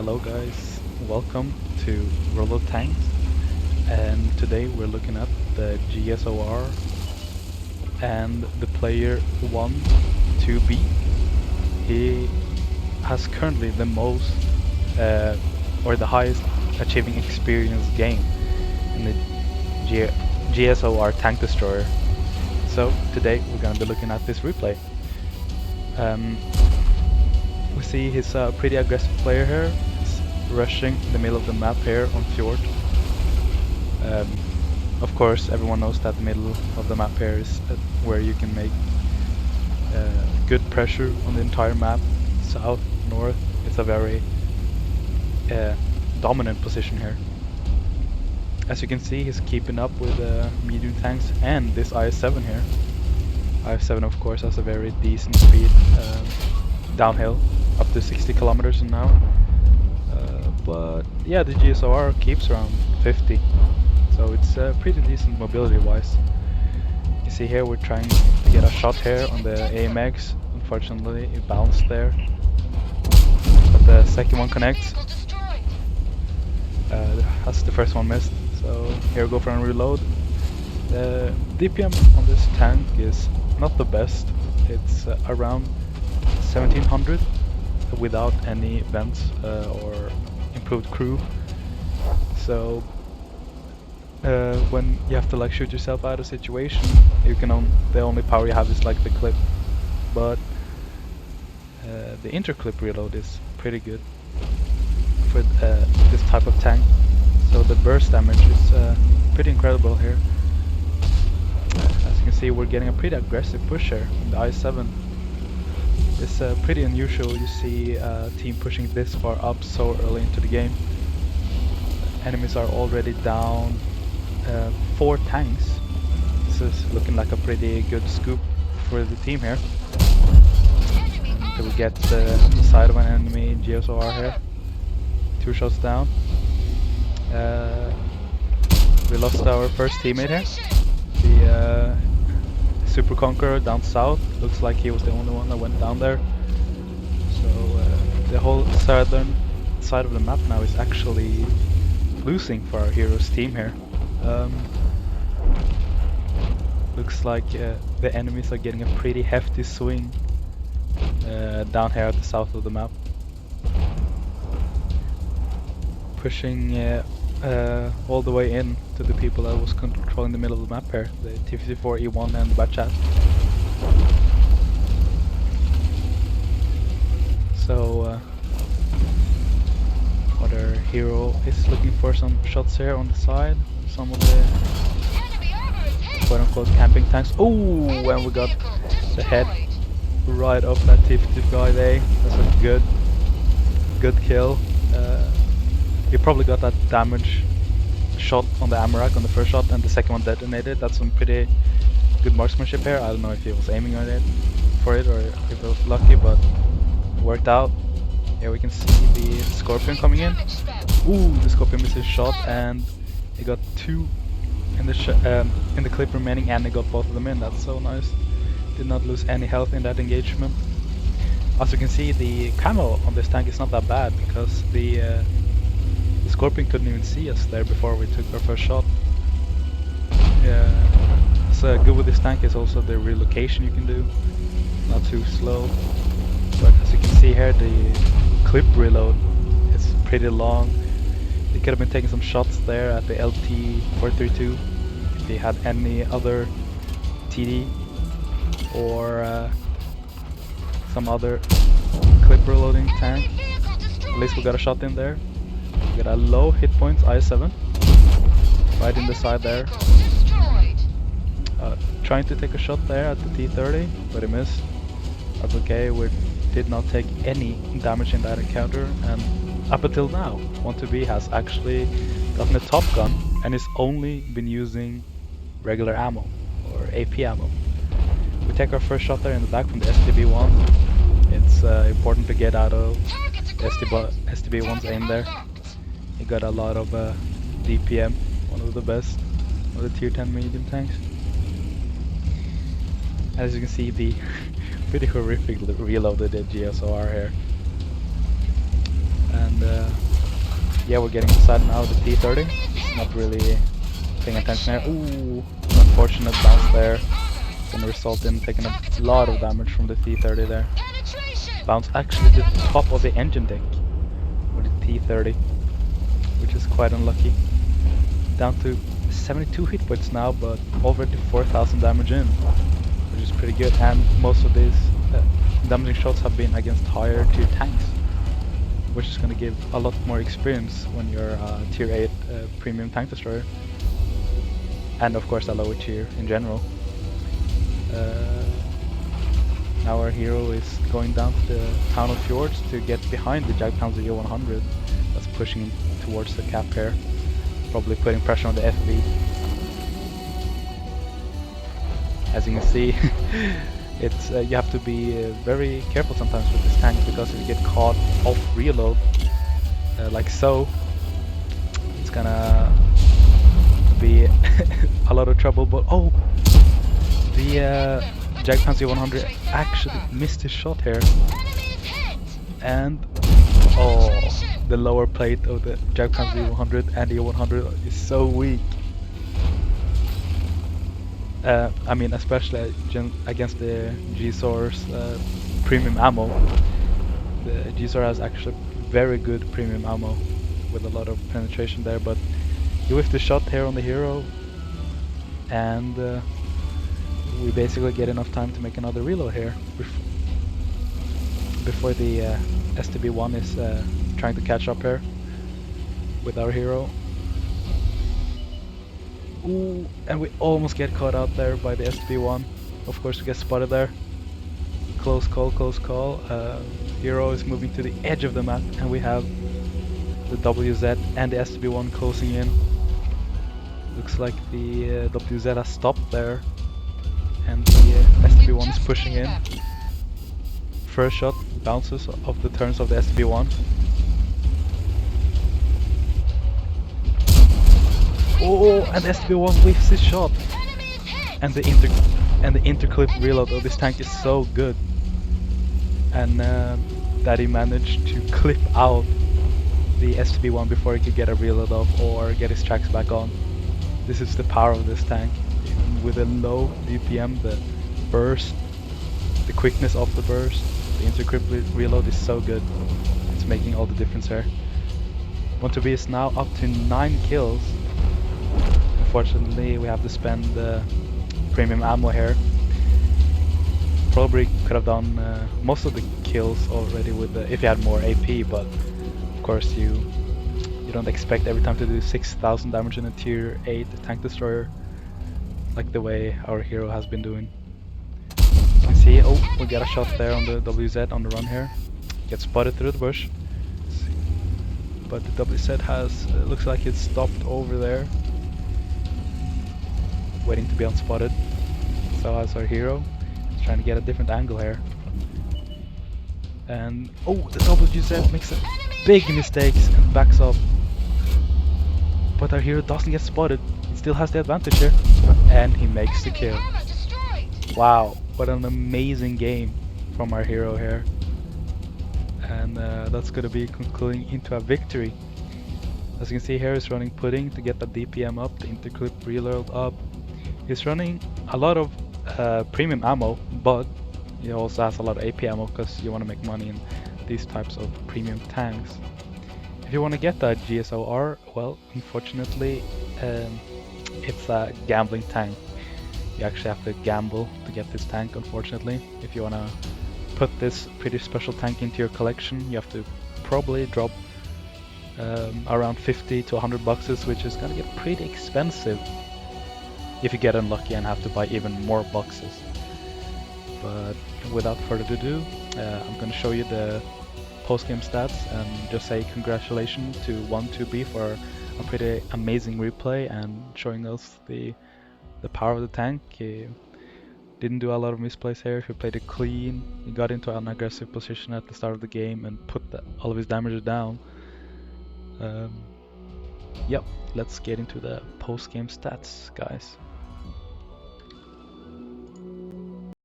Hello guys, welcome to Roller Tanks, and today we're looking at the GSOR and the player 1-2B. He has currently the most or the highest achieving experience game in the GSOR tank destroyer. So today we're going to be looking at this replay. We see he's a pretty aggressive player here. He's rushing in the middle of the map here on Fjord. Of course, everyone knows that the middle of the map here is where you can make good pressure on the entire map. South, north, it's a very dominant position here. As you can see, he's keeping up with medium tanks and this IS-7 here. IS-7 of course has a very decent speed downhill, up to 60 kilometers an hour. But yeah, the GSOR keeps around 50, so it's pretty decent mobility wise. You see here we're trying to get a shot here on the AMX. Unfortunately it bounced there, but the second one connects. That's the first one missed, so here we go for a reload. The DPM on this tank is not the best. It's around 1700 without any vents or improved crew. So when you have to like shoot yourself out of a situation, you can the only power you have is like the clip. But the interclip reload is pretty good for this type of tank. So the burst damage is pretty incredible here. As you can see, we're getting a pretty aggressive push here on the I-7. It's pretty unusual you see a team pushing this far up so early into the game. Enemies are already down 4 tanks. This is looking like a pretty good scoop for the team here. So we get the side of an enemy GSOR here. 2 shots down. We lost our first teammate here. The Super Conqueror down south. Looks like he was the only one that went down there. So the whole southern side of the map now is actually losing for our heroes team here. Looks like the enemies are getting a pretty hefty swing down here at the south of the map. Pushing all the way in to the people that was controlling the middle of the map here, the T-54 E1 and the Batchat. So our hero is looking for some shots here on the side, some of the quote-unquote camping tanks. Oh, and we got the head right off that T-55 A. That's a good kill. You probably got that damage shot on the ammo rack on the first shot, and the second one detonated. That's some pretty good marksmanship here. I don't know if he was aiming on it for it or if it was lucky, but it worked out. Here we can see the Scorpion coming in. Ooh, the Scorpion missed his shot, and he got 2 in the clip remaining, and he got both of them in. That's so nice. Did not lose any health in that engagement. As you can see, the camo on this tank is not that bad because the Scorpion couldn't even see us there before we took our first shot. Yeah, so good with this tank is also the relocation you can do. Not too slow, but as you can see here, the clip reload is pretty long. He could have been taking some shots there at the LT-432 if he had any other TD or some other clip reloading tank. At least we got a shot in there. We got a low hit points IS-7 right in the side there. Trying to take a shot there at the T-30, but he missed. That's okay, we did not take any damage in that encounter, and up until now 1-2B has actually gotten a top gun and is only been using regular ammo or AP ammo. We take our first shot there in the back from the STB-1. It's important to get out of the STB-1's aim there. He got a lot of DPM, one of the best of the tier 10 medium tanks. As you can see, the pretty horrific reloaded GSOR here. And yeah, we're getting inside now the T30. Not really paying attention there. Ooh, unfortunate bounce there. It's gonna result in taking a lot of damage from the T30 there. Bounce actually the top of the engine deck with the T30, which is quite unlucky. Down to 72 hit points now, but already 4,000 damage in, which is pretty good. And most of these damaging shots have been against higher tier tanks, which is going to give a lot more experience when you're a tier 8 premium tank destroyer, and of course a lower tier in general. Now our hero is going down to the town of Fjords to get behind the Jagdpanzer U-100 that's pushing towards the cap here, probably putting pressure on the FV. As you can see, it's you have to be very careful sometimes with this tank, because if you get caught off reload, like so, it's gonna be a lot of trouble. But oh, the Jagdpanzer 100 actually missed his shot here, and oh, the lower plate of the Jagdpanzer 100 and the 100 is so weak. I mean, especially against the GSOR's premium ammo. The GSOR has actually very good premium ammo with a lot of penetration there, but he whiffed the shot here on the hero, and we basically get enough time to make another reload here before the STB-1 is trying to catch up here with our hero. Ooh, and we almost get caught out there by the STB-1. Of course we get spotted there. Close call, close call. Hero is moving to the edge of the map, and we have the WZ and the STB-1 closing in. Looks like the WZ has stopped there, and the STB-1 is pushing in. First shot bounces off the turns of the STB-1. Oh, and STB-1 whiffs his shot. And the interclip reload of this tank is so good. And that he managed to clip out the STB-1 before he could get a reload off or get his tracks back on. This is the power of this tank. Even with a low DPM, the burst, the quickness of the burst, the interclip reload is so good. It's making all the difference here. 1-2B is now up to 9 kills. Unfortunately, we have to spend premium ammo here. Probably could have done most of the kills already with if you had more AP, but of course you don't expect every time to do 6,000 damage in a tier 8 tank destroyer like the way our hero has been doing. You can see, oh, we got a shot there on the WZ on the run here. Gets spotted through the bush. But the WZ has, looks like it's stopped over there, waiting to be unspotted. So has our hero. He's trying to get a different angle here. And oh, the WZ makes a big mistakes and backs up. But our hero doesn't get spotted. He still has the advantage here. And he makes the kill. Wow, what an amazing game from our hero here. And that's going to be concluding into a victory. As you can see here, he's running pudding to get the DPM up, the interclip reload up. He's running a lot of premium ammo, but he also has a lot of AP ammo because you want to make money in these types of premium tanks. If you want to get that GSOR, well, unfortunately, it's a gambling tank. You actually have to gamble to get this tank, unfortunately. If you want to put this pretty special tank into your collection, you have to probably drop around 50 to 100 boxes, which is gonna get pretty expensive if you get unlucky and have to buy even more boxes. But without further ado, I'm gonna show you the post-game stats and just say congratulations to 1-2B for a pretty amazing replay and showing us the power of the tank. He didn't do a lot of misplays here. He played it clean. He got into an aggressive position at the start of the game and put all of his damage down. Yep, let's get into the post-game stats, guys.